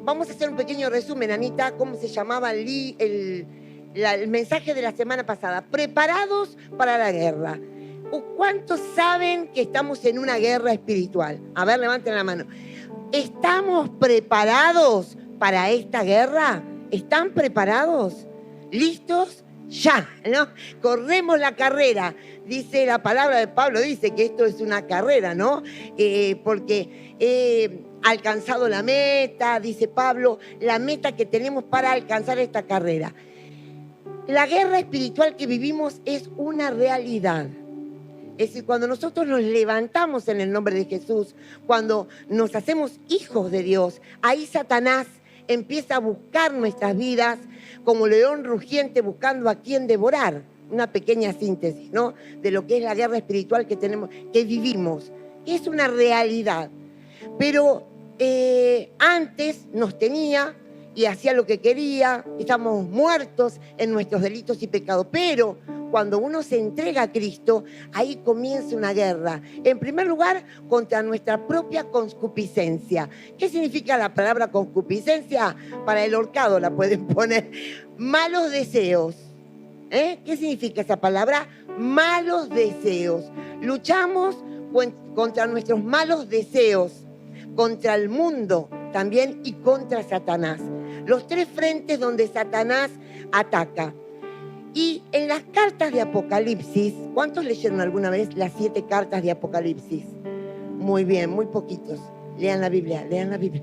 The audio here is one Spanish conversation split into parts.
vamos a hacer un pequeño resumen, Anita, cómo se llamaba el mensaje de la semana pasada. Preparados para la guerra. ¿Cuántos saben que estamos en una guerra espiritual? A ver, levanten la mano. ¿Estamos preparados para esta guerra? ¿Están preparados? ¿Listos? Ya, ¿no? Corremos la carrera. Dice la palabra de Pablo, dice que esto es una carrera, ¿no? Porque he alcanzado la meta, dice Pablo, la meta que tenemos para alcanzar esta carrera. La guerra espiritual que vivimos es una realidad. Es decir, cuando nosotros nos levantamos en el nombre de Jesús, cuando nos hacemos hijos de Dios, ahí Satanás empieza a buscar nuestras vidas como león rugiente buscando a quien devorar. Una pequeña síntesis, ¿no? De lo que es la guerra espiritual que tenemos, que vivimos. Es una realidad. Pero antes nos tenía y hacía lo que quería, estamos muertos en nuestros delitos y pecados. Pero cuando uno se entrega a Cristo, ahí comienza una guerra. En primer lugar, contra nuestra propia concupiscencia. ¿Qué significa la palabra concupiscencia? Para el horcado la pueden poner. Malos deseos. ¿Qué significa esa palabra? Malos deseos. Luchamos contra nuestros malos deseos, contra el mundo también y contra Satanás. Los tres frentes donde Satanás ataca. Y en las cartas de Apocalipsis, ¿cuántos leyeron alguna vez las 7 cartas de Apocalipsis? Muy bien, muy poquitos. Lean la Biblia, lean la Biblia.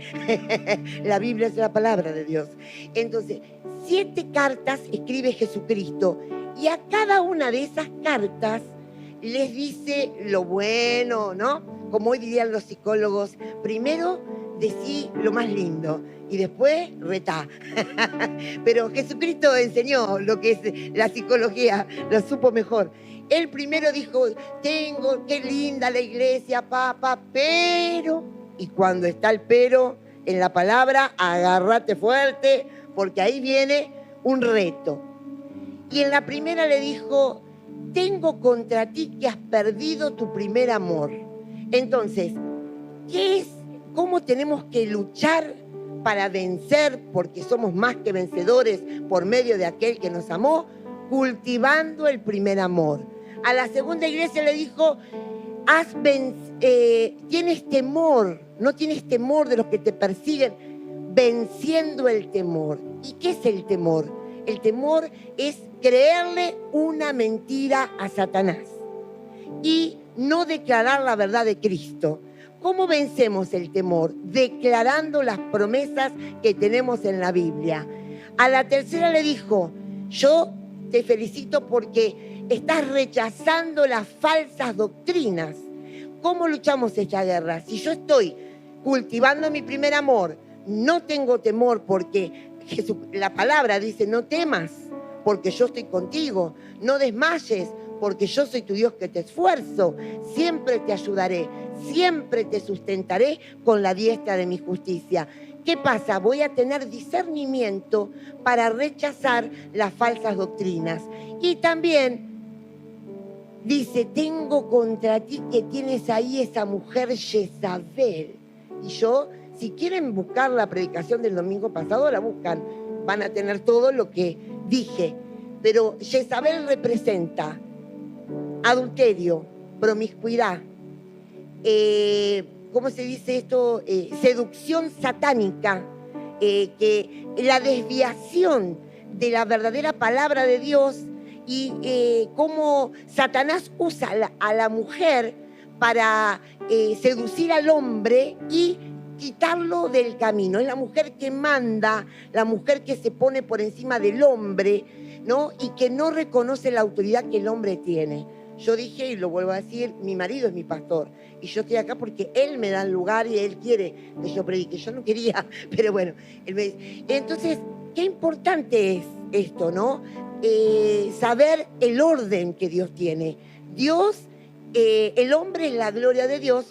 La Biblia es la palabra de Dios. Entonces, 7 cartas escribe Jesucristo y a cada una de esas cartas les dice lo bueno, ¿no? Como hoy dirían los psicólogos, primero decí lo más lindo y después retá. Pero Jesucristo enseñó lo que es la psicología, lo supo mejor. Él primero dijo, qué linda la iglesia, papá, pero... Y cuando está el pero en la palabra, agárrate fuerte, porque ahí viene un reto. Y en la primera le dijo, tengo contra ti que has perdido tu primer amor. Entonces, ¿cómo tenemos que luchar para vencer? Porque somos más que vencedores por medio de aquel que nos amó, cultivando el primer amor. A la segunda iglesia le dijo, tienes temor, no tienes temor de los que te persiguen, venciendo el temor. ¿Y qué es el temor? El temor es creerle una mentira a Satanás y no declarar la verdad de Cristo. ¿Cómo vencemos el temor? Declarando las promesas que tenemos en la Biblia. A la tercera le dijo, yo te felicito porque estás rechazando las falsas doctrinas. ¿Cómo luchamos esta guerra? Si yo estoy cultivando mi primer amor, no tengo temor porque la palabra dice, no temas porque yo estoy contigo, no desmayes porque yo soy tu Dios que te esfuerzo, siempre te ayudaré, siempre te sustentaré con la diestra de mi justicia. ¿Qué pasa? Voy a tener discernimiento para rechazar las falsas doctrinas. Y también dice, tengo contra ti que tienes ahí esa mujer Jezabel. Y yo, si quieren buscar la predicación del domingo pasado, la buscan. Van a tener todo lo que dije. Pero Jezabel representa adulterio, promiscuidad, ¿cómo se dice esto? Seducción satánica, que la desviación de la verdadera palabra de Dios y cómo Satanás usa a la mujer para seducir al hombre y quitarlo del camino. Es la mujer que manda, la mujer que se pone por encima del hombre, ¿no? Y que no reconoce la autoridad que el hombre tiene. Yo dije, y lo vuelvo a decir, mi marido es mi pastor. Y yo estoy acá porque él me da el lugar y él quiere que yo predique. Yo no quería, pero bueno. Él me dice. Entonces, qué importante es esto, ¿no? Saber el orden que Dios tiene. Dios, el hombre es la gloria de Dios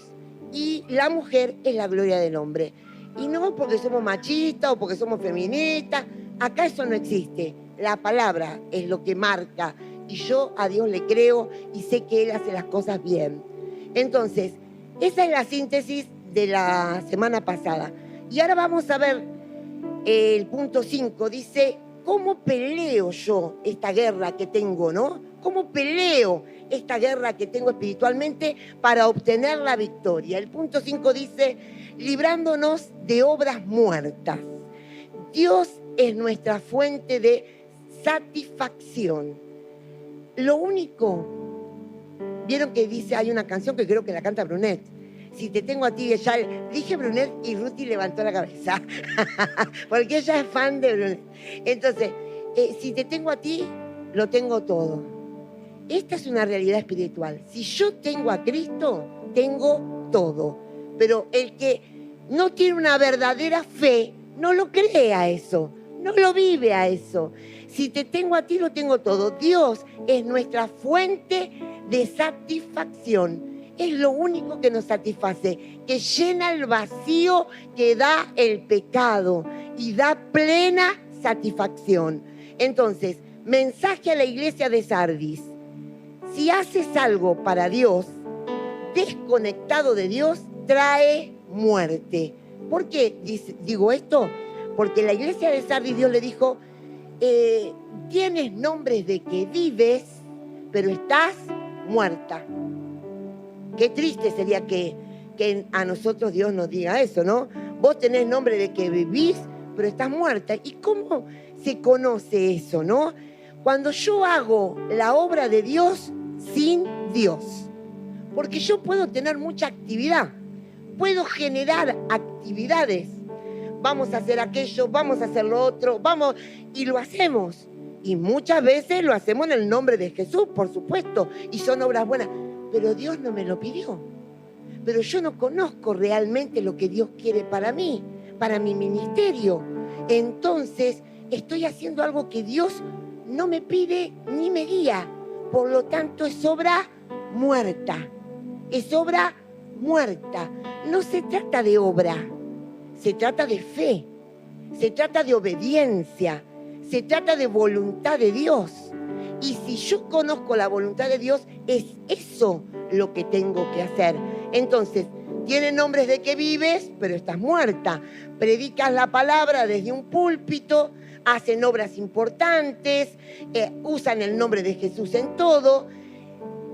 y la mujer es la gloria del hombre. Y no porque somos machistas o porque somos feministas. Acá eso no existe. La palabra es lo que marca. Y yo a Dios le creo y sé que Él hace las cosas bien. Entonces, esa es la síntesis de la semana pasada. Y ahora vamos a ver el punto 5 dice, ¿cómo peleo yo esta guerra que tengo, no? ¿Cómo peleo esta guerra que tengo espiritualmente para obtener la victoria? El punto 5 dice, librándonos de obras muertas. Dios es nuestra fuente de satisfacción. Lo único, vieron que dice, hay una canción que creo que la canta Brunet, si te tengo a ti, ella, dije Brunet y Ruti levantó la cabeza, porque ella es fan de Brunet. Entonces, si te tengo a ti, lo tengo todo. Esta es una realidad espiritual. Si yo tengo a Cristo, tengo todo. Pero el que no tiene una verdadera fe, no lo cree a eso, no lo vive a eso. Si te tengo a ti, lo tengo todo. Dios es nuestra fuente de satisfacción. Es lo único que nos satisface, que llena el vacío que da el pecado y da plena satisfacción. Entonces, mensaje a la iglesia de Sardis. Si haces algo para Dios, desconectado de Dios, trae muerte. ¿Por qué digo esto? Porque la iglesia de Sardis Dios le dijo, tienes nombres de que vives, pero estás muerta. Qué triste sería que a nosotros Dios nos diga eso, ¿no? Vos tenés nombre de que vivís, pero estás muerta. ¿Y cómo se conoce eso, no? Cuando yo hago la obra de Dios sin Dios. Porque yo puedo tener mucha actividad, puedo generar actividades. Vamos a hacer aquello, vamos a hacer lo otro, vamos, y lo hacemos. Y muchas veces lo hacemos en el nombre de Jesús, por supuesto, y son obras buenas. Pero Dios no me lo pidió. Pero yo no conozco realmente lo que Dios quiere para mí, para mi ministerio. Entonces, estoy haciendo algo que Dios no me pide ni me guía. Por lo tanto, es obra muerta. Es obra muerta. No se trata de obra, se trata de fe, se trata de obediencia, se trata de voluntad de Dios. Y si yo conozco la voluntad de Dios, es eso lo que tengo que hacer. Entonces, tienen nombres de que vives, pero estás muerta. Predicas la palabra desde un púlpito, hacen obras importantes, usan el nombre de Jesús en todo,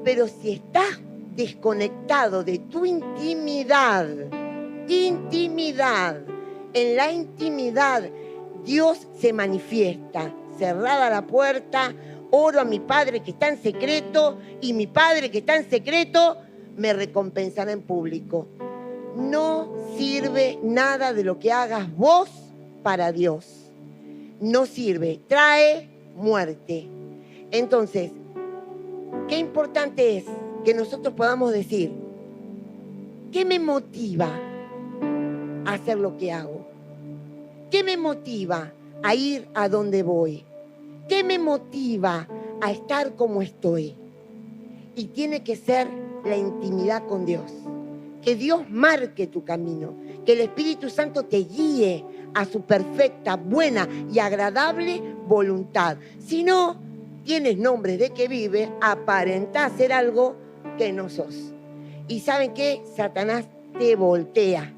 pero si estás desconectado de tu intimidad, en la intimidad Dios se manifiesta. Cerrada la puerta, oro a mi Padre que está en secreto y mi Padre que está en secreto me recompensará en público. No sirve nada de lo que hagas vos para Dios. No sirve, trae muerte. Entonces, qué importante es que nosotros podamos decir, ¿qué me motiva a hacer lo que hago? ¿Qué me motiva a ir a donde voy? ¿Qué me motiva a estar como estoy? Y tiene que ser la intimidad con Dios. Que Dios marque tu camino. Que el Espíritu Santo te guíe a su perfecta, buena y agradable voluntad. Si no, tienes nombres de que vive, aparenta ser algo que no sos. ¿Y saben qué? Satanás te voltea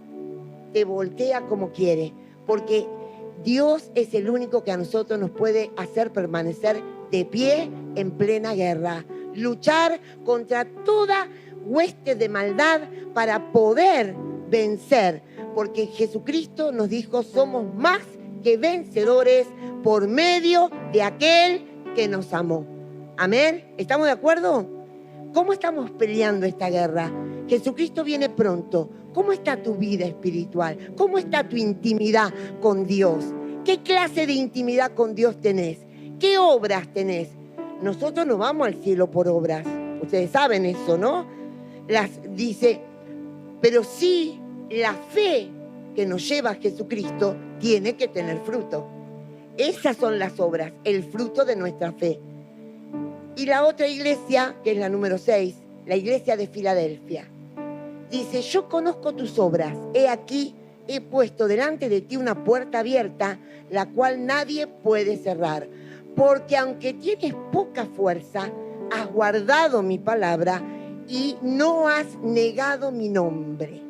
como quiere. Porque Dios es el único que a nosotros nos puede hacer permanecer de pie en plena guerra. Luchar contra toda hueste de maldad para poder vencer. Porque Jesucristo nos dijo, somos más que vencedores por medio de aquel que nos amó. ¿Amén? ¿Estamos de acuerdo? ¿Cómo estamos peleando esta guerra? Jesucristo viene pronto. ¿Cómo está tu vida espiritual? ¿Cómo está tu intimidad con Dios? ¿Qué clase de intimidad con Dios tenés? ¿Qué obras tenés? Nosotros no vamos al cielo por obras. Ustedes saben eso, ¿no? Dice, pero sí la fe que nos lleva a Jesucristo tiene que tener fruto. Esas son las obras, el fruto de nuestra fe. Y la otra iglesia, que es la número 6, la iglesia de Filadelfia, dice, yo conozco tus obras, he aquí, he puesto delante de ti una puerta abierta, la cual nadie puede cerrar. Porque aunque tienes poca fuerza, has guardado mi palabra y no has negado mi nombre.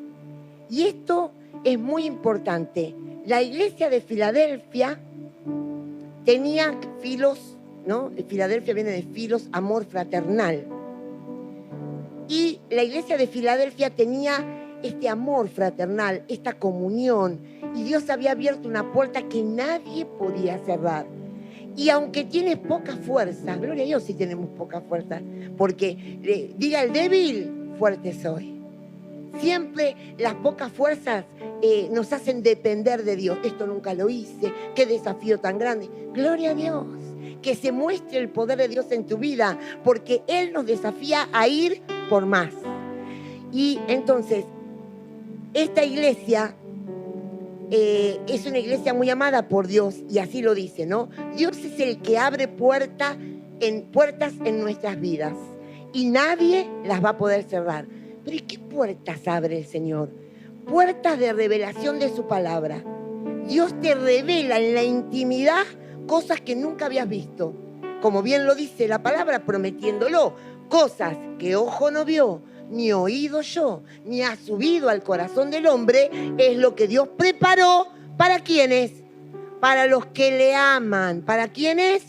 Y esto es muy importante. La iglesia de Filadelfia tenía filos, ¿no? Filadelfia viene de filos, amor fraternal. Y la iglesia de Filadelfia tenía este amor fraternal, esta comunión. Y Dios había abierto una puerta que nadie podía cerrar. Y aunque tienes poca fuerza, gloria a Dios si tenemos poca fuerza, porque diga el débil, fuerte soy. Siempre las pocas fuerzas nos hacen depender de Dios. Esto nunca lo hice, qué desafío tan grande. Gloria a Dios, que se muestre el poder de Dios en tu vida, porque Él nos desafía a ir por más. Y entonces, esta iglesia es una iglesia muy amada por Dios, y así lo dice, ¿no? Dios es el que abre puertas en nuestras vidas, y nadie las va a poder cerrar. Pero ¿y qué puertas abre el Señor? Puertas de revelación de su palabra. Dios te revela en la intimidad cosas que nunca habías visto. Como bien lo dice la palabra, prometiéndolo. Cosas que ojo no vio, ni oído oyó, ni ha subido al corazón del hombre, es lo que Dios preparó. ¿Para quiénes? Para los que le aman. ¿Para quiénes?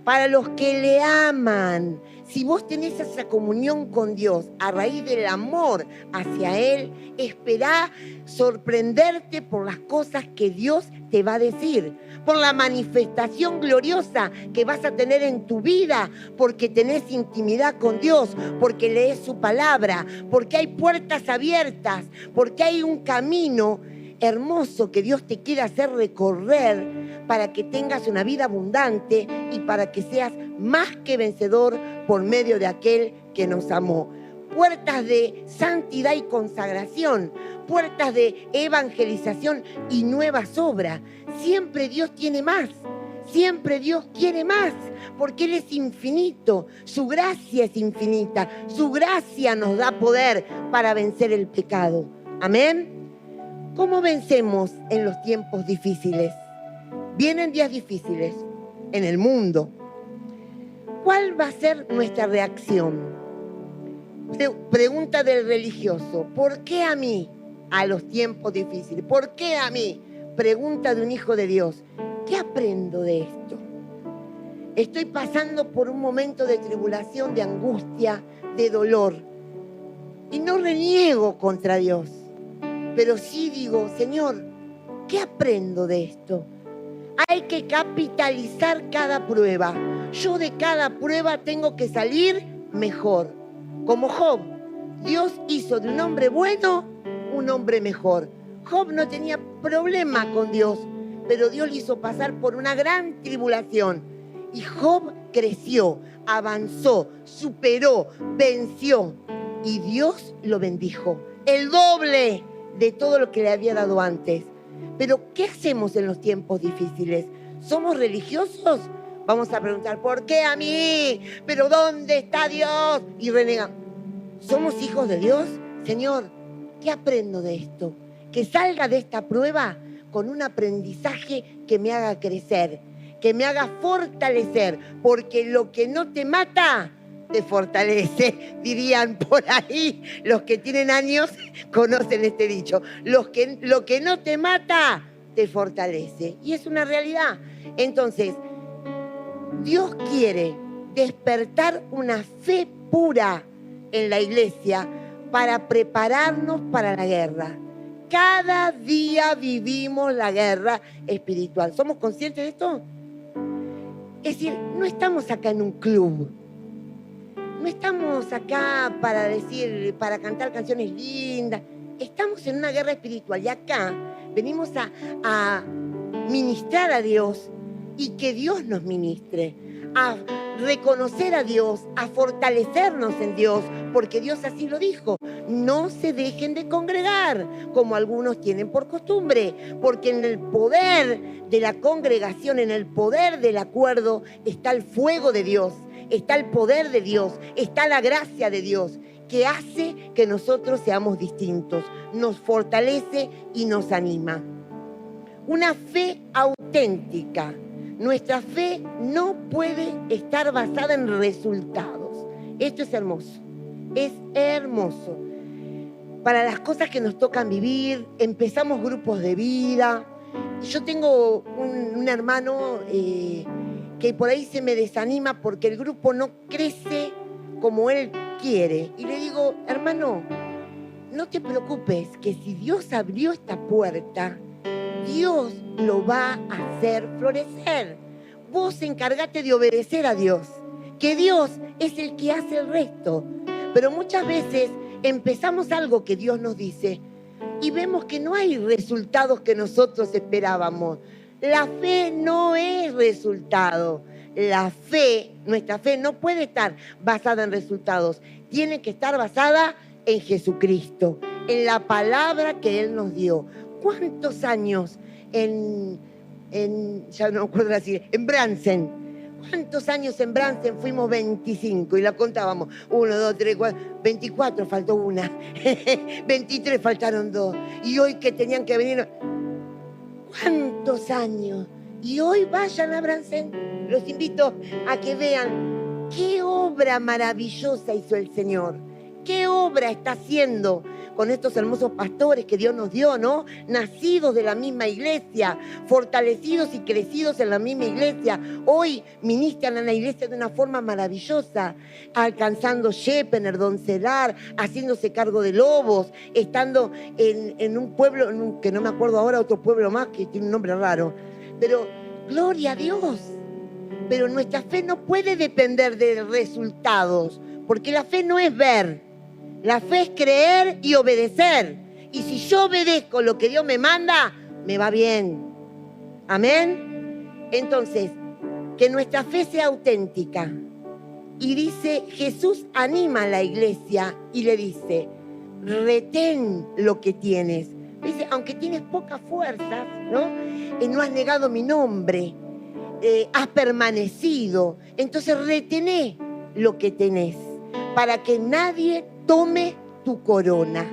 Para los que le aman. Si vos tenés esa comunión con Dios a raíz del amor hacia Él, esperá sorprenderte por las cosas que Dios te va a decir, por la manifestación gloriosa que vas a tener en tu vida, porque tenés intimidad con Dios, porque lees su palabra, porque hay puertas abiertas, porque hay un camino hermoso que Dios te quiere hacer recorrer para que tengas una vida abundante y para que seas más que vencedor por medio de aquel que nos amó. Puertas de santidad y consagración, puertas de evangelización y nuevas obras. Siempre Dios tiene más, siempre Dios quiere más, porque Él es infinito, su gracia es infinita, su gracia nos da poder para vencer el pecado. Amén. ¿Cómo vencemos en los tiempos difíciles? Vienen días difíciles en el mundo. ¿Cuál va a ser nuestra reacción? Pregunta del religioso. ¿Por qué a mí a los tiempos difíciles? ¿Por qué a mí? Pregunta de un hijo de Dios. ¿Qué aprendo de esto? Estoy pasando por un momento de tribulación, de angustia, de dolor. Y no reniego contra Dios. Pero sí digo, Señor, ¿qué aprendo de esto? Hay que capitalizar cada prueba. Yo de cada prueba tengo que salir mejor. Como Job, Dios hizo de un hombre bueno un hombre mejor. Job no tenía problema con Dios, pero Dios le hizo pasar por una gran tribulación. Y Job creció, avanzó, superó, venció. Y Dios lo bendijo. El doble de todo lo que le había dado antes. Pero ¿qué hacemos en los tiempos difíciles? ¿Somos religiosos? Vamos a preguntar, ¿por qué a mí? ¿Pero dónde está Dios? Y renegamos. ¿Somos hijos de Dios? Señor, ¿qué aprendo de esto? Que salga de esta prueba con un aprendizaje que me haga crecer, que me haga fortalecer, porque lo que no te mata te fortalece, dirían por ahí. Los que tienen años conocen este dicho. Lo que no te mata te fortalece. Y es una realidad. Entonces, Dios quiere despertar una fe pura en la iglesia para prepararnos para la guerra. Cada día vivimos la guerra espiritual. ¿Somos conscientes de esto? Es decir, no estamos acá en un club. No estamos acá para cantar canciones lindas. Estamos en una guerra espiritual y acá venimos a ministrar a Dios y que Dios nos ministre, a reconocer a Dios, a fortalecernos en Dios, porque Dios así lo dijo. No se dejen de congregar, como algunos tienen por costumbre, porque en el poder de la congregación, en el poder del acuerdo, está el fuego de Dios. Está el poder de Dios, está la gracia de Dios, que hace que nosotros seamos distintos, nos fortalece y nos anima. Una fe auténtica. Nuestra fe no puede estar basada en resultados. Esto es hermoso, es hermoso. para las cosas que nos tocan vivir, empezamos grupos de vida. Yo tengo un hermano que por ahí se me desanima porque el grupo no crece como él quiere. Y le digo, hermano, no te preocupes, que si Dios abrió esta puerta, Dios lo va a hacer florecer. Vos encargate de obedecer a Dios, que Dios es el que hace el resto. Pero muchas veces empezamos algo que Dios nos dice y vemos que no hay resultados que nosotros esperábamos. La fe no es resultado. La fe, nuestra fe no puede estar basada en resultados. Tiene que estar basada en Jesucristo, en la palabra que Él nos dio. ¿Cuántos años ya no me acuerdo así, en Bransen? ¿Cuántos años en Bransen? Fuimos 25 y la contábamos. 1, 2, 3, 4, 24 faltó una. 23 faltaron 2. Y hoy que tenían que venir... ¿Cuántos años? Y hoy vayan a Bransen. Los invito a que vean qué obra maravillosa hizo el Señor. ¿Qué obra está haciendo con estos hermosos pastores que Dios nos dio, ¿no? Nacidos de la misma iglesia, fortalecidos y crecidos en la misma iglesia. Hoy ministran en la iglesia de una forma maravillosa, alcanzando Shepener, Doncelar, haciéndose cargo de lobos, estando en un pueblo, que no me acuerdo ahora, otro pueblo más que tiene un nombre raro. Pero, gloria a Dios. Pero nuestra fe no puede depender de resultados, porque la fe no es ver. La fe es creer y obedecer. Y si yo obedezco lo que Dios me manda, me va bien. Amén. Entonces, que nuestra fe sea auténtica. Y dice, Jesús anima a la iglesia y le dice, retén lo que tienes. Dice, aunque tienes pocas fuerzas, ¿no? No has negado mi nombre, has permanecido. Entonces retené lo que tenés para que nadie tome tu corona.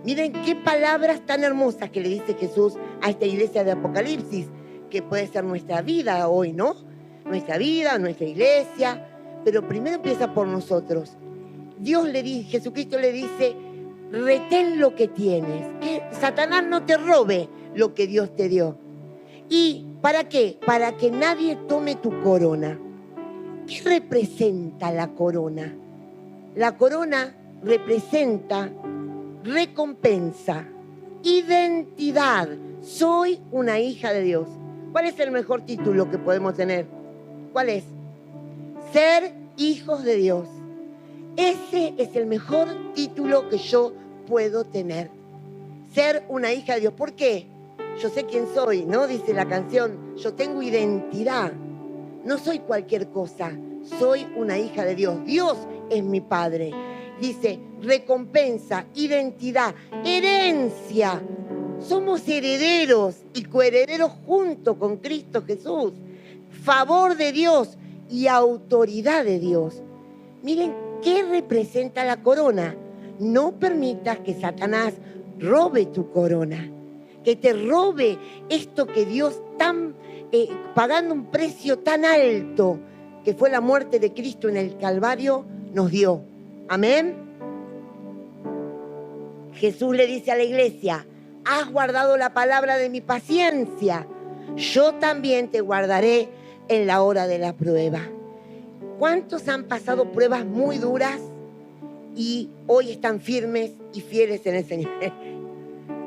Miren qué palabras tan hermosas que le dice Jesús a esta iglesia de Apocalipsis, que puede ser nuestra vida hoy, ¿no? Nuestra vida, nuestra iglesia, pero primero empieza por nosotros. Dios le dice, Jesucristo le dice, retén lo que tienes, que Satanás no te robe lo que Dios te dio. ¿Y para qué? Para que nadie tome tu corona. ¿Qué representa la corona? La corona representa recompensa, identidad. Soy una hija de Dios. ¿Cuál es el mejor título que podemos tener? ¿Cuál es? Ser hijos de Dios. Ese es el mejor título que yo puedo tener. Ser una hija de Dios. ¿Por qué? Yo sé quién soy, ¿no? Dice la canción. Yo tengo identidad. No soy cualquier cosa. Soy una hija de Dios. Dios es mi Padre. Dice, recompensa, identidad, herencia. Somos herederos y coherederos junto con Cristo Jesús. Favor de Dios y autoridad de Dios. Miren, ¿qué representa la corona? No permitas que Satanás robe tu corona. Que te robe esto que Dios pagando un precio tan alto, que fue la muerte de Cristo en el Calvario, nos dio. Amén. Jesús le dice a la iglesia, has guardado la palabra de mi paciencia, yo también te guardaré en la hora de la prueba. ¿Cuántos han pasado pruebas muy duras y hoy están firmes y fieles en el Señor?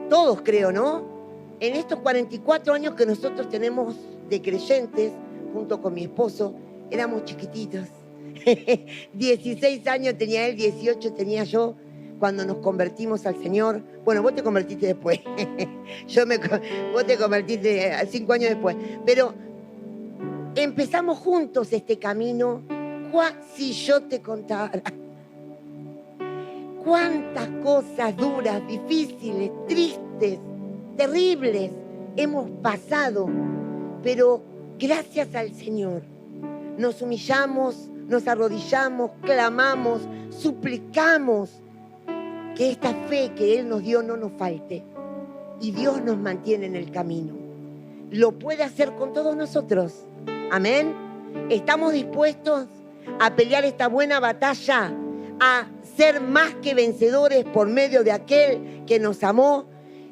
Todos creo, ¿no? En estos 44 años que nosotros tenemos de creyentes, junto con mi esposo, éramos chiquititos. 16 años tenía él, 18 tenía yo, cuando nos convertimos al Señor. Bueno, vos te convertiste después. Vos te convertiste 5 años después. Pero empezamos juntos este camino. Si yo te contara cuántas cosas duras, difíciles, tristes, terribles hemos pasado, pero gracias al Señor nos humillamos, nos arrodillamos, clamamos, suplicamos que esta fe que Él nos dio no nos falte y Dios nos mantiene en el camino. Lo puede hacer con todos nosotros. Amén. ¿Estamos dispuestos a pelear esta buena batalla, a ser más que vencedores por medio de aquel que nos amó.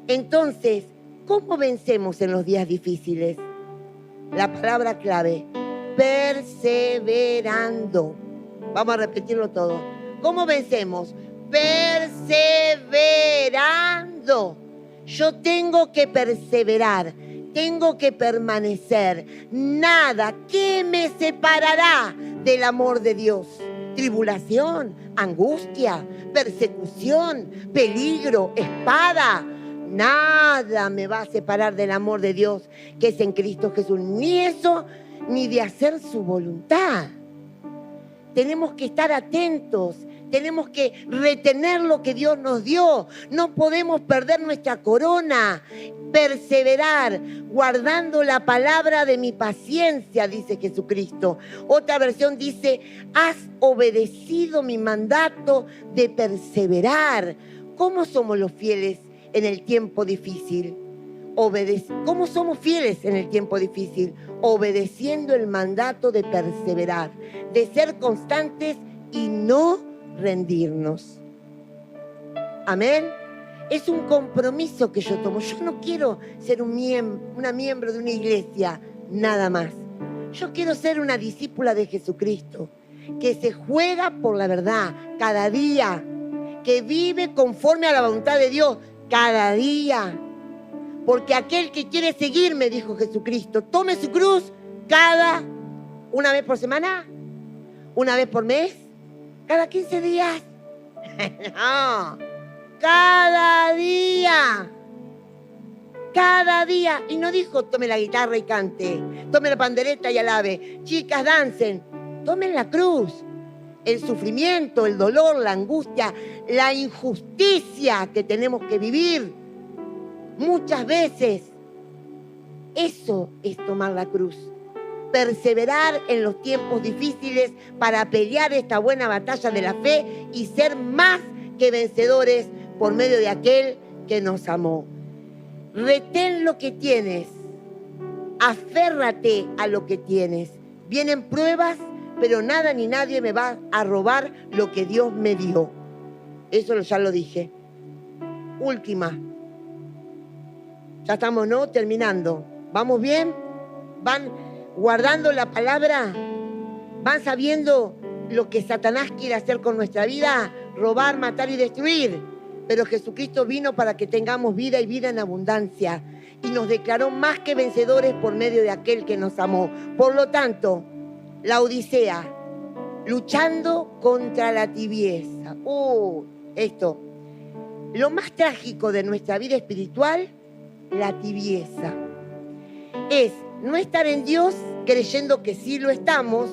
Entonces, ¿cómo vencemos en los días difíciles? La palabra clave, perseverando. Vamos a repetirlo todo. ¿Cómo vencemos? Perseverando. Yo tengo que perseverar, tengo que permanecer. Nada que me separará del amor de Dios. Tribulación, angustia, persecución, peligro, espada. Nada me va a separar del amor de Dios que es en Cristo Jesús. Ni eso, ni de hacer su voluntad. Tenemos que estar atentos. Tenemos que retener lo que Dios nos dio. No podemos perder nuestra corona. Perseverar, guardando la palabra de mi paciencia, dice Jesucristo. Otra versión dice, has obedecido mi mandato de perseverar. ¿Cómo somos los fieles en el tiempo difícil? ¿Cómo somos fieles en el tiempo difícil? Obedeciendo el mandato de perseverar, de ser constantes y no rendirnos. Amén. Es un compromiso que yo tomo. Yo no quiero ser una miembro de una iglesia, nada más. Yo quiero ser una discípula de Jesucristo, que se juega por la verdad cada día, que vive conforme a la voluntad de Dios cada día. Porque aquel que quiere seguirme, dijo Jesucristo, tome su cruz una vez por semana, una vez por mes, cada 15 días. No, cada día. Cada día. Y no dijo tome la guitarra y cante, tome la pandereta y alabe, chicas dancen. Tomen la cruz. El sufrimiento, el dolor, la angustia, la injusticia que tenemos que vivir muchas veces. Eso es tomar la cruz. Perseverar en los tiempos difíciles para pelear esta buena batalla de la fe y ser más que vencedores por medio de aquel que nos amó. Retén lo que tienes. Aférrate a lo que tienes. Vienen pruebas, pero nada ni nadie me va a robar lo que Dios me dio. Eso ya lo dije. Última. Ya estamos, ¿no? Terminando. ¿Vamos bien? ¿Van guardando la palabra? ¿Van sabiendo lo que Satanás quiere hacer con nuestra vida? Robar, matar y destruir. Pero Jesucristo vino para que tengamos vida y vida en abundancia. Y nos declaró más que vencedores por medio de aquel que nos amó. Por lo tanto, la Odisea, luchando contra la tibieza. Esto. Lo más trágico de nuestra vida espiritual, la tibieza. Es no estar en Dios creyendo que sí lo estamos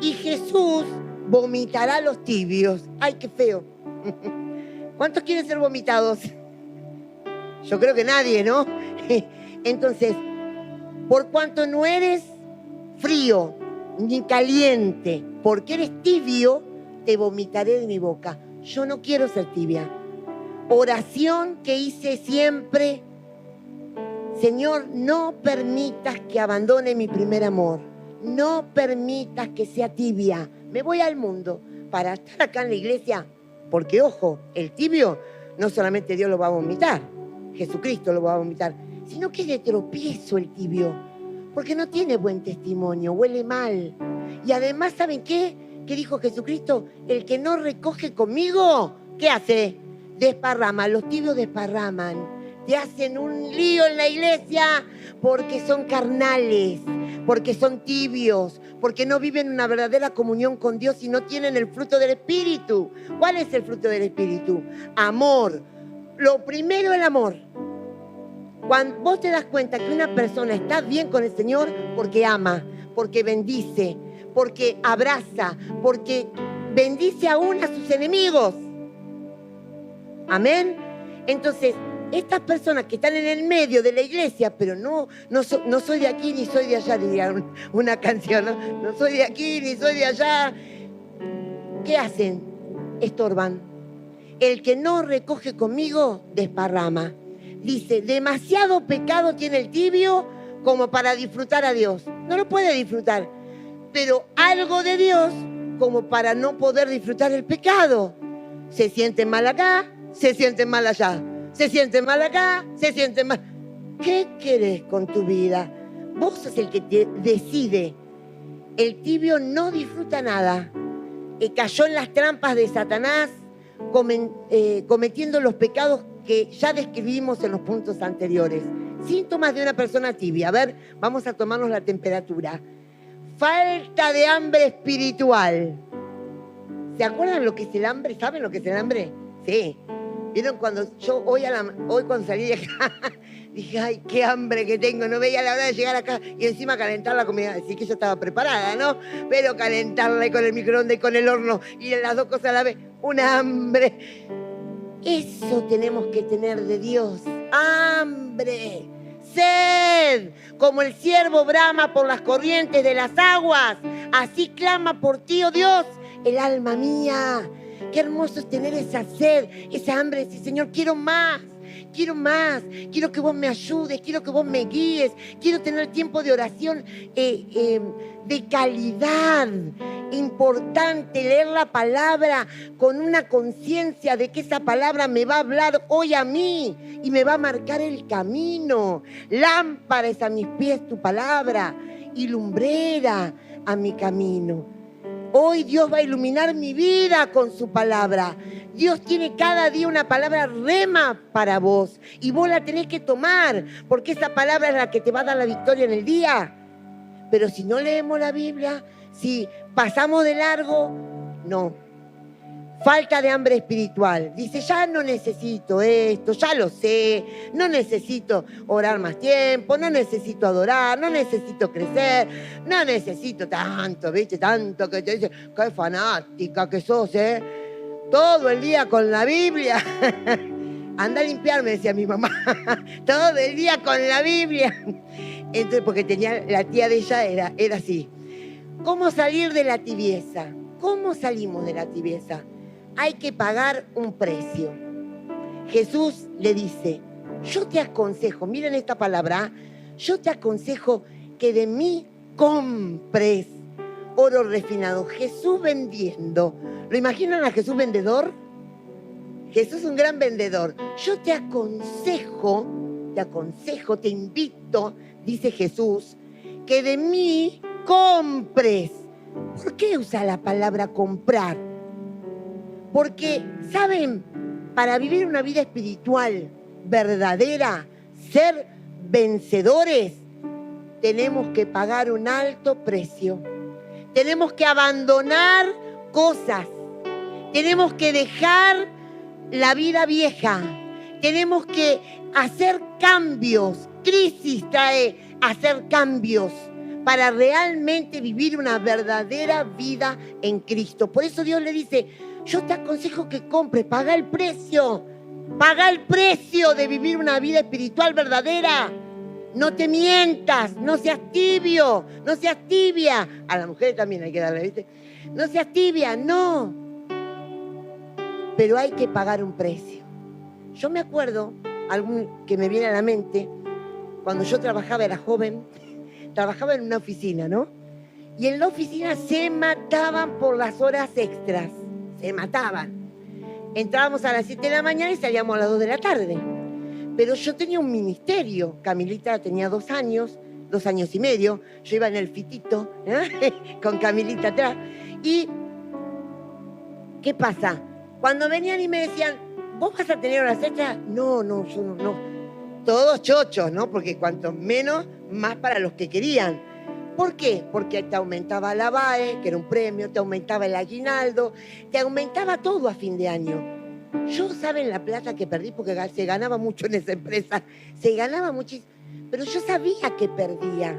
y Jesús vomitará a los tibios. ¡Ay, qué feo! ¿Cuántos quieren ser vomitados? Yo creo que nadie, ¿no? Entonces, por cuanto no eres frío ni caliente, porque eres tibio, te vomitaré de mi boca. Yo no quiero ser tibia. Oración que hice siempre: Señor, no permitas que abandone mi primer amor. No permitas que sea tibia. Me voy al mundo para estar acá en la iglesia. Porque, ojo, el tibio no solamente Dios lo va a vomitar, Jesucristo lo va a vomitar, sino que es de tropiezo el tibio. Porque no tiene buen testimonio, huele mal. Y además, ¿saben qué? ¿Qué dijo Jesucristo? El que no recoge conmigo, ¿qué hace? Desparrama. Los tibios desparraman. Te hacen un lío en la iglesia porque son carnales, porque son tibios, porque no viven una verdadera comunión con Dios y no tienen el fruto del Espíritu. ¿Cuál es el fruto del Espíritu? Amor. Lo primero, el amor. Cuando vos te das cuenta que una persona está bien con el Señor, porque ama, porque bendice, porque abraza, porque bendice aún a sus enemigos. Amén. Entonces, estas personas que están en el medio de la iglesia, pero no soy de aquí ni soy de allá, diría una canción, ¿no? No soy de aquí ni soy de allá. ¿Qué hacen? Estorban. El que no recoge conmigo, desparrama. Dice, demasiado pecado tiene el tibio como para disfrutar a Dios. No lo puede disfrutar, pero algo de Dios como para no poder disfrutar el pecado. Se sienten mal acá, se sienten mal allá. Se sienten mal acá, se sienten mal. ¿Qué querés con tu vida? Vos sos el que decide. El tibio no disfruta nada. Cayó en las trampas de Satanás, cometiendo los pecados que ya describimos en los puntos anteriores. Síntomas de una persona tibia. A ver, vamos a tomarnos la temperatura. Falta de hambre espiritual. ¿Se acuerdan lo que es el hambre? ¿Saben lo que es el hambre? Sí. ¿Vieron cuando yo hoy cuando salí de acá, dije, ay, qué hambre que tengo, no veía la hora de llegar acá y encima calentar la comida? Decir que yo estaba preparada, ¿no? Pero calentarla con el microondas y con el horno y las dos cosas a la vez, un hambre. Eso tenemos que tener de Dios, hambre, sed, como el ciervo brama por las corrientes de las aguas, así clama por ti, oh Dios, el alma mía. Qué hermoso es tener esa sed, esa hambre, decir, Señor, quiero más, quiero que vos me ayudes, quiero que vos me guíes, quiero tener tiempo de oración de calidad, importante, leer la palabra con una conciencia de que esa palabra me va a hablar hoy a mí y me va a marcar el camino. Lámpara es a mis pies tu palabra y lumbrera a mi camino. Hoy Dios va a iluminar mi vida con su palabra. Dios tiene cada día una palabra rema para vos y vos la tenés que tomar porque esa palabra es la que te va a dar la victoria en el día. Pero si no leemos la Biblia, si pasamos de largo, no. Falta de hambre espiritual. Dice, ya no necesito esto, ya lo sé, no necesito orar más tiempo, no necesito adorar, no necesito crecer, no necesito tanto, ¿viste? Tanto que te dice, qué fanática que sos, ¿eh? Todo el día con la Biblia. Anda a limpiar, me decía mi mamá. Todo el día con la Biblia. Entonces, porque tenía, la tía de ella era así. ¿Cómo salir de la tibieza? ¿Cómo salimos de la tibieza? Hay que pagar un precio. Jesús le dice, yo te aconsejo, miren esta palabra, yo te aconsejo que de mí compres oro refinado. Jesús vendiendo. ¿Lo imaginan a Jesús vendedor? Jesús es un gran vendedor. Yo te aconsejo, te invito, dice Jesús, que de mí compres. ¿Por qué usa la palabra comprar? Porque, ¿saben? Para vivir una vida espiritual verdadera, ser vencedores, tenemos que pagar un alto precio. Tenemos que abandonar cosas. Tenemos que dejar la vida vieja. Tenemos que hacer cambios. Crisis trae hacer cambios para realmente vivir una verdadera vida en Cristo. Por eso Dios le dice, yo te aconsejo que compres, paga el precio de vivir una vida espiritual verdadera. No te mientas, no seas tibio, no seas tibia. A la mujer también hay que darle, ¿viste? No seas tibia, no. Pero hay que pagar un precio. Yo me acuerdo, algún que me viene a la mente, cuando yo trabajaba, era joven, trabajaba en una oficina, ¿no? Y en la oficina se mataban por las horas extras. Se mataban. Entrábamos a las 7 de la mañana y salíamos a las 2 de la tarde. Pero yo tenía un ministerio. Camilita tenía 2 años y medio. Yo iba en el fitito, ¿eh? Con Camilita atrás. Y, ¿qué pasa? Cuando venían y me decían, ¿vos vas a tener horas extras? No, yo no. Todos chochos, ¿no? Porque cuanto menos, más para los que querían. ¿Por qué? Porque te aumentaba la VAE, que era un premio, te aumentaba el aguinaldo, te aumentaba todo a fin de año. Yo, ¿saben la plata que perdí? Porque se ganaba mucho en esa empresa, se ganaba muchísimo, pero yo sabía que perdía.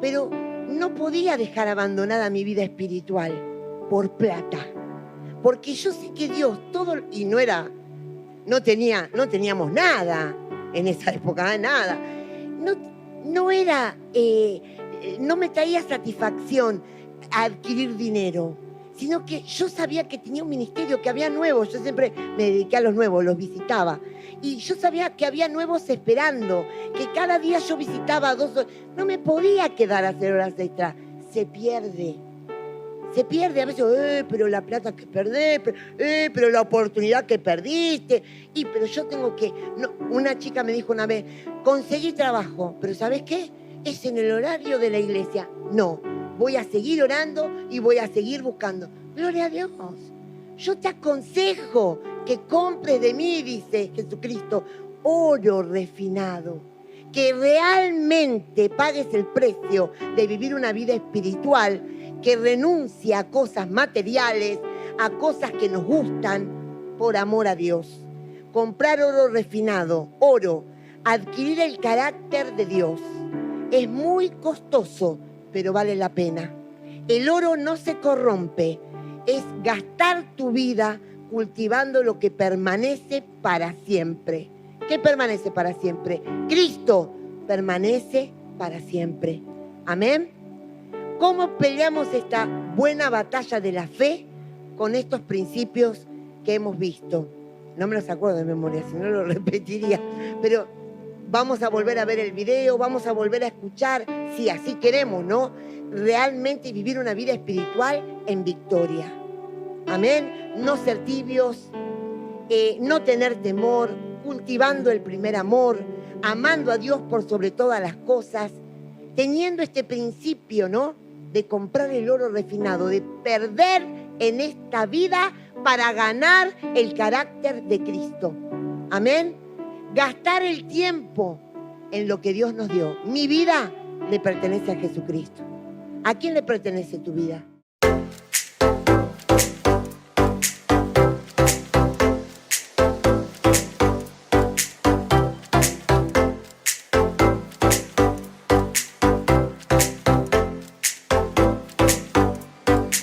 Pero no podía dejar abandonada mi vida espiritual por plata. Porque yo sé que Dios, todo, y no teníamos nada en esa época, nada. No me traía satisfacción adquirir dinero, sino que yo sabía que tenía un ministerio, que había nuevos. Yo siempre me dediqué a los nuevos, los visitaba. Y yo sabía que había nuevos esperando, que cada día yo visitaba 2 horas. No me podía quedar a hacer horas extra. Se pierde. Se pierde a veces, pero la plata que perdés, pero la oportunidad que perdiste. Pero yo tengo que... No, una chica me dijo una vez, conseguí trabajo, pero ¿sabes qué? Es en el horario de la iglesia. No, voy a seguir orando y voy a seguir buscando. Gloria a Dios. Yo te aconsejo que compres de mí, dice Jesucristo, oro refinado. Que realmente pagues el precio de vivir una vida espiritual, que renuncie a cosas materiales, a cosas que nos gustan, por amor a Dios. Comprar oro refinado, oro, adquirir el carácter de Dios. Es muy costoso, pero vale la pena. El oro no se corrompe, es gastar tu vida cultivando lo que permanece para siempre. ¿Qué permanece para siempre? Cristo permanece para siempre. Amén. ¿Cómo peleamos esta buena batalla de la fe con estos principios que hemos visto? No me los acuerdo de memoria, si no lo repetiría. Pero vamos a volver a ver el video, vamos a volver a escuchar, si así queremos, ¿no? Realmente vivir una vida espiritual en victoria. Amén. No ser tibios, no tener temor, cultivando el primer amor, amando a Dios por sobre todas las cosas, teniendo este principio, ¿no? De comprar el oro refinado, de perder en esta vida para ganar el carácter de Cristo. Amén. Gastar el tiempo en lo que Dios nos dio. Mi vida le pertenece a Jesucristo. ¿A quién le pertenece tu vida?